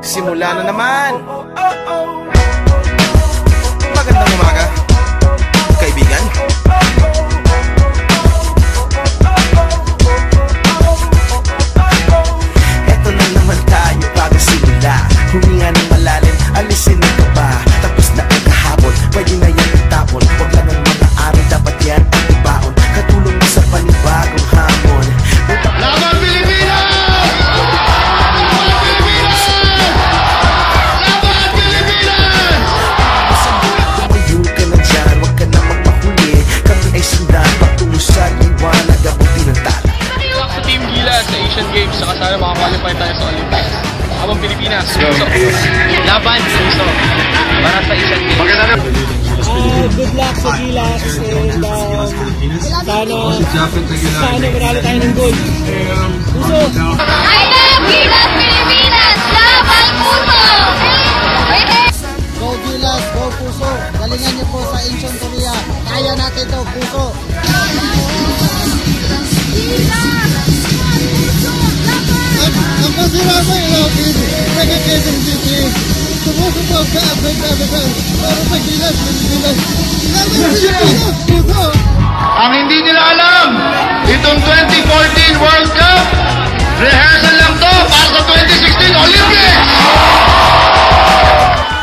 Simula na naman. Magandang umaga, kaibigan. Eto na naman tayo bago simula. Huminga ng malalim, alisin ang kaba. Tapos na ang kahapon, pwede na yan itapon. Huwag lang ang mga araw, dapat yan ang ibaon. Katulong mo sa panibagong hamon. Laban Pilipinas! Asian Games, saka sana makakwalify tayo sa Olympics. Habang Pilipinas, suso. Laban, suso. Para sa Asian Games. Good luck sa Gilas and sana manalo tayo ng gold. Puso! I love Gilas Pilipinas! Laban Puso! Go Gilas, go Puso! Galingan niyo po sa Incheon Korea. Kaya natin to, Puso! Ako sila sa ilogin, nagkakasang dito. Sumusupog ka at nagkakasan para sa Gilas, Pilipinas. Pilipinas, Puso! Ang hindi nila alam, itong 2014 World Cup, rehearsal lang to para sa 2016 Olympics!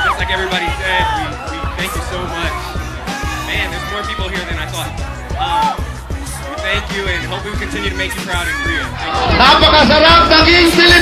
Just like everybody said, we thank you so much. Man, there's more people here than I thought. We thank you and hope we continue to make you proud in Korea. Napakasarap naging Pilipinas!